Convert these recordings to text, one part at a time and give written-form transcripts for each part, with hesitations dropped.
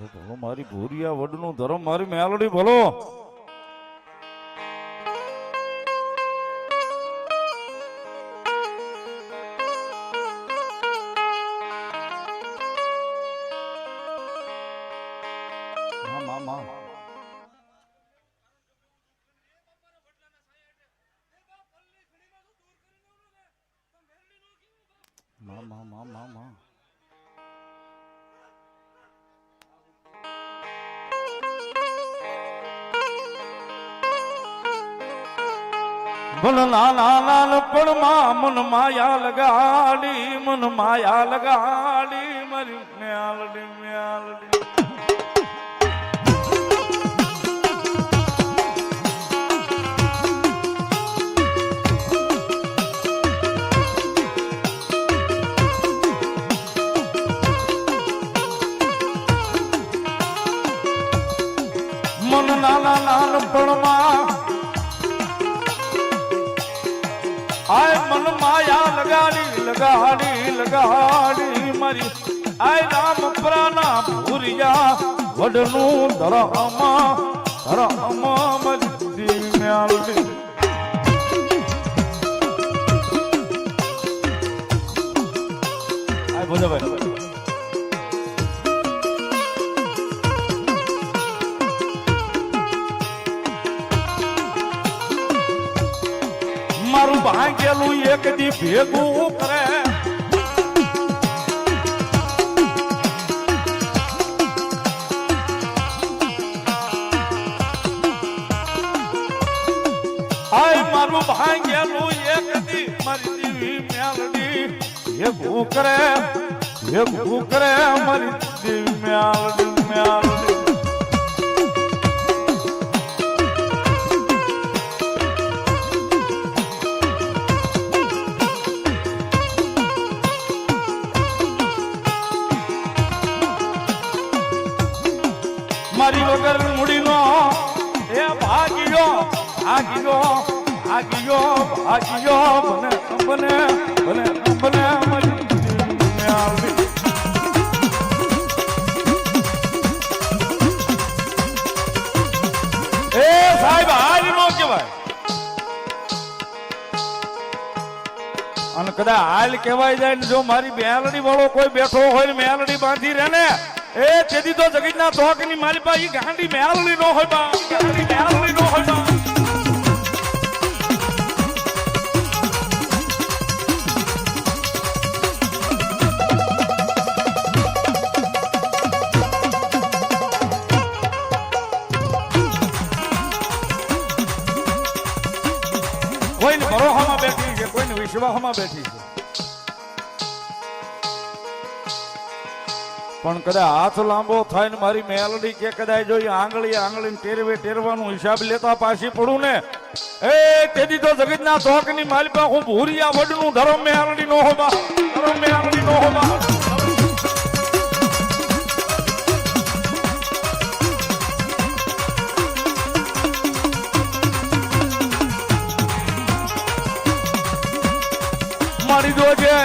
ભલો મારી ભૂરિયા વડનું ધર્મ મારી મેલડી ભલો ભલ નાના નાનપણમાં મન માયા લગાડી મારી મેલડી મેલડી મન નાના નાનપણમાં આય મન માયા લગાડી મારી આય રામ પ્રાના ભૂરિયા વડનું ધરમ મરી મેલડી આય બોલો ભાઈ મારું ભાંગેલું એક દી ભેગું કરે આય મારું ભાંગેલું એક દી મારી દેવી મેલડી ભેગું કરે મારી દેવી મેલડી મેલડી મારી વગર મૂડીનો એ ભાગ્યો બને મારી એ સાહેબ હાલ નો કહેવાય અને કદાચ હાલ કહેવાય જાય ને જો મારી મેલડી વાળો કોઈ બેઠો હોય ને મેલડી બાંધી રહે ને એ તેથી તો જગતના ચોકની મારી પાસે ગાંડી મેલડી નો હોય બા ગાંડી મેલડી નો હોય બા કોઈને ભરોસામાં બેઠી છે કોઈને વિશ્વાસમાં બેઠી છે પણ કદાચ હાથ લાંબો થાય ને મારી મેલડી કે કદાચ જો આંગળી ટેરવાનો હિસાબ લેતા પાછી પડું ને એ તેથી તો જગતના ચોકની માલિપા હું ભૂરિયા વડનું ધર્મ મેલડી નો હોબા મારી જોજે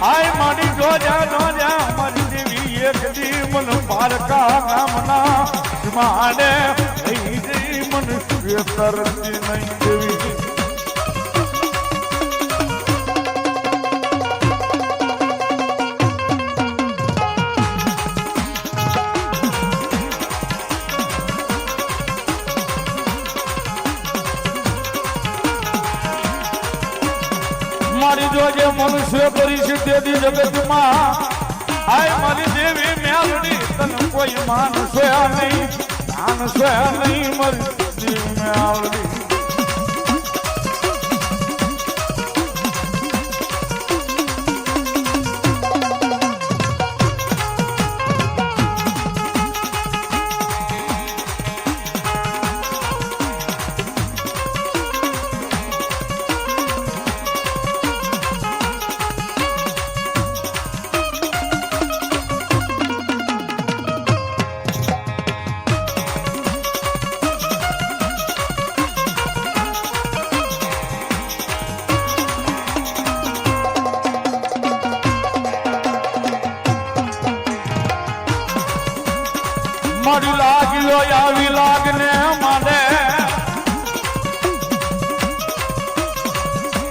આય મારી જોજા મારી દેવી એક દી મન પારકા નામના માને લઈ જઈ મનુષ્ય તરતી નહીં દેવી મારી જોજે મનુષ્ય પરિસ્થિતિ જગતમાં આય મારી દેવી મેલડી તને કોઈ માનશે નહીં મારી દેવી મેલડી ભાગ્યો આવી લાગને માંડે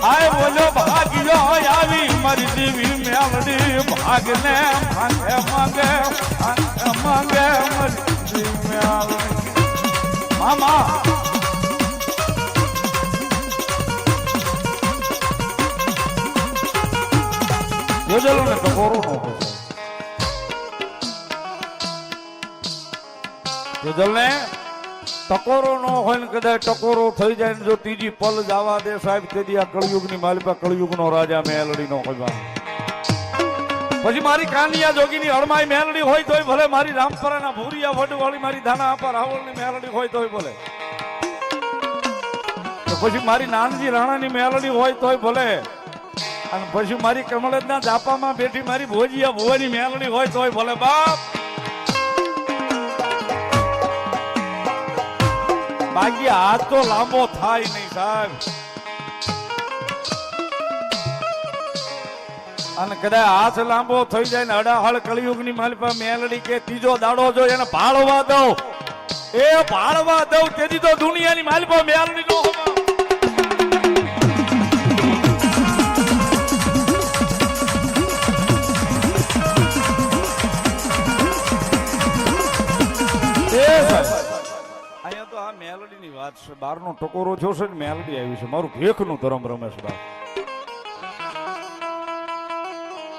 આય બોલો ભાગ્યો આવી મારી દેવી મેલડી ભાગને માંગે માંગે માંગે મારી દેવી મેલડી મામા જોજલો ને ટકોરો નો જોજલ ને ટકોરો નો હોય ને કદાચ ટકોરો થઈ જાય ને જો ત્રીજી પલ જવા દે સાહેબ તેથી આ કળયુગ ની માલિકા કળયુગ નો રાજા મેલડી નો હોય પછી મારી કાનિયા જોગી ની હળમાઈ મેલડી હોય તોય ભલે મારી રામપરા ના ભૂરિયા વડવાળી મારી ધાના આપા રાવળ ની મેલડી હોય તોય ભલે પછી મારી નાનજી રાણા ની મેલડી હોય તોય ભલે અને પછી મારી કમળજ ના જાપામાં બેઠી મારી ભોજીયા ભુવાની મેલડી હોય તોય ભલે બાપ બાકી હાથ તો લાંબો થાય નહીં સાહેબ અને કદાચ હાથ લાંબો થઈ જાય ને અડાહળ કળિયુગ ની માલિપા મેલડી કે ત્રીજો દાડો જો એને ભાળવા દઉં એ ભાળવા દઉં તેથી તો દુનિયાની માલિપા મેલડી નો અહીંયા તો આ મેલડી ની વાત છે બાર નો ટકોરો થયો છે ને મેલડી આવી છે મારું ભેખ નું ધરમ રમેશ બા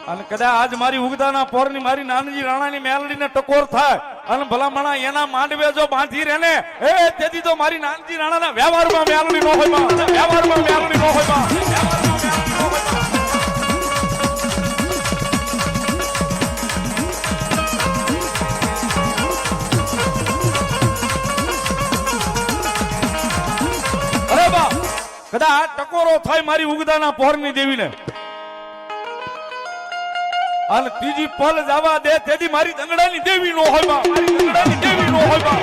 અને કદાચ આજ મારી ઉગદાના પોર ની મારી નાનજી રાણા ની મેલડી ને ટકોર થાય અને ભલામણા એના માંડવે જો બાંધી રહે ને એ તેથી તો મારી નાનજી રાણા ના વ્યવહારમાં મેલડી નો હોય વ્યવહારમાં મેલડી નો હોય કદાચ ટકોરો થાય મારી ઉગદાના પોરની દેવીને અને ત્રીજી પલ જવા દે તેથી મારી દંગડાની દેવી નો હોય મારી દંગડાની દેવી નો હોય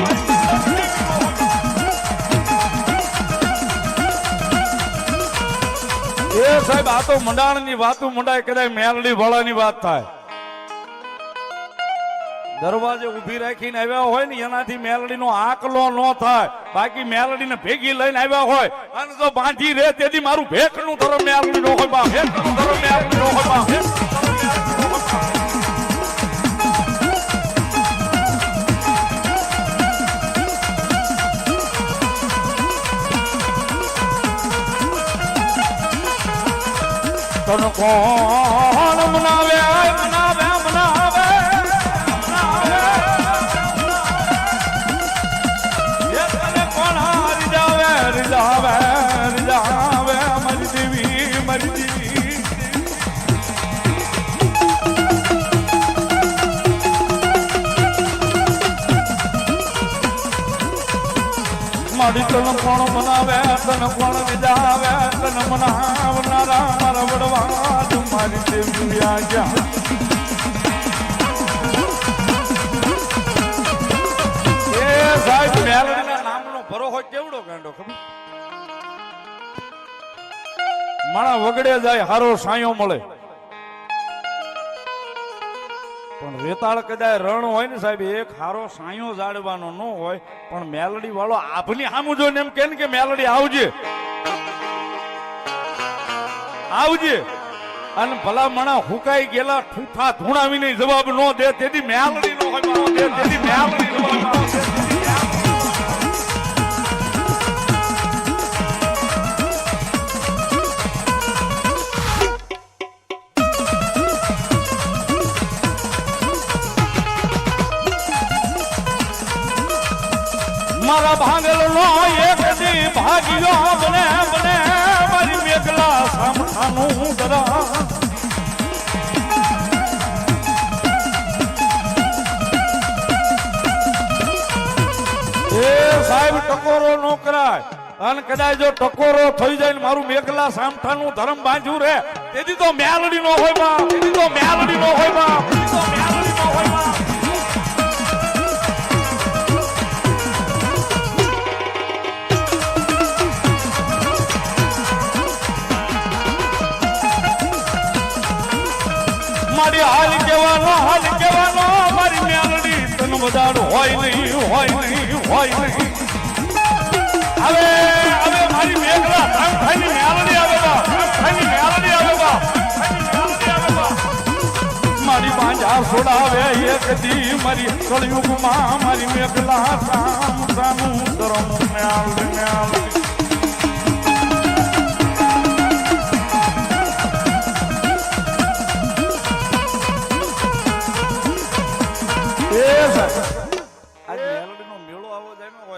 એ સાહેબ આ તો મંડાણની વાતું મંડાય કદાચ મેલડી વાળાની વાત થાય દરવાજે ઉભી રાખીને આવ્યા હોય ને એનાથી મેલડી નો આકલો ન થાય બાકી મેલડી ને ભેગી લઈને આવ્યા હોય અને જો બાંધી રે તેથી મારું ભેખ નું ધર્મ મેલડી નો હોય ભેખ નું ધર્મ મેલડી નો હોય તન કોણ મનાવે મનાવે મનાવે રિજાવે રિજાવે મારી દેવી મારી દેવી મારી તન કોણ મનાવે તન કોણ રિજાવે તન મનાવનારા મારા વડવા મારી દેવી આજા એ સાહેબ મેલડીના નામનો ભરોહો કેવડો ગાંડો ખબર માણા વગડે જાય હારો સાયો મળે પણ રેતાળ કદાચ રણ હોય ને સાહેબ એક હારો સાયો જાડવાનો ન હોય પણ મેલડી વાળો આભની સામું જોઈને એમ કે મેલડી આવજે આવજે અને ભલા મણા હુકાઈ ગયેલા ઠૂઠા ધૂણાવીને જવાબ નો દે તેથી મેલડી નો હોય તેથી મેલડી નો હોય મારા ભાંગલ નો એક દી ભાગ્યો બને બને મારી મેઘલા સામઠાનું દરા એ સાહેબ ટકોરો નો કરાય અને કદાચ જો ટકોરો થઈ જાય ને મારું મેઘલા સામઠાનું ધર્મ બાંધ્યું રે તેથી તો મેલડી નો હોય બા તેથી તો મેલડી નો હોય બા તેથી તો મેલડી નો હોય બા મારી હાલ કેવાનો મારી મેલડી તન બજાડ હોય નહીં હવે હવે મારી મેઘલા થાઈની મેલડી આવે બા થાઈની મેલડી આવે બા મારી પાંજા છોડાવે એક દી મારી કળયુગમાં મારી મેઘલા સામ સામું ધરમ મેલડી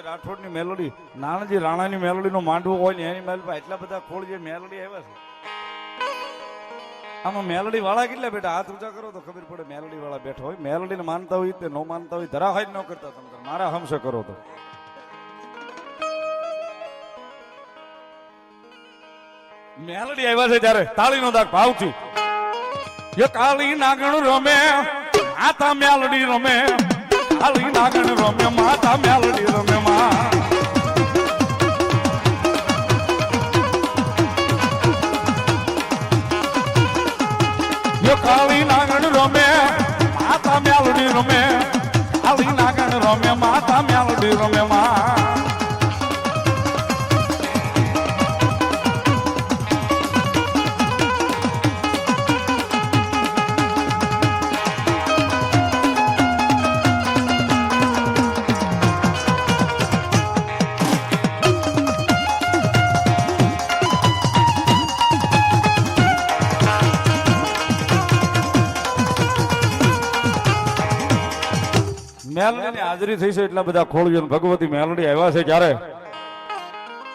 રાઠોડની મેલોડી નાનાજી રાણાની મેલોડીનો માંડવો હોય ને એની મેલ એટલા બધા ખોળ જે મેલોડી આવ્યા છે આમાં મેલોડી વાળા કેટલા બેઠા હાથ ઊંચા કરો તો ખબર પડે મેલોડી વાળા બેઠા હોય મેલોડીને માનતા હોય તે નો માનતા હોય ધરા હોય ન કરતા તમે મારા હમશે કરો તો મેલોડી આવ્યા છે ત્યારે તાળીનો દાગ ભાવથી એ કાળી નાગણ રમે આતા મેલોડી રમે કાળી નાગણ રમે માતા મેલડી રમે માં કાળી નાગણ રમે માતા મેલડી રમે કાળી નાગણ રમે માતા મેલડી રમે માં મેલડીની હાજરી થઈ છે એટલા બધા ખોળીઓ ભગવતી મેલડી આવ્યા છે ક્યારે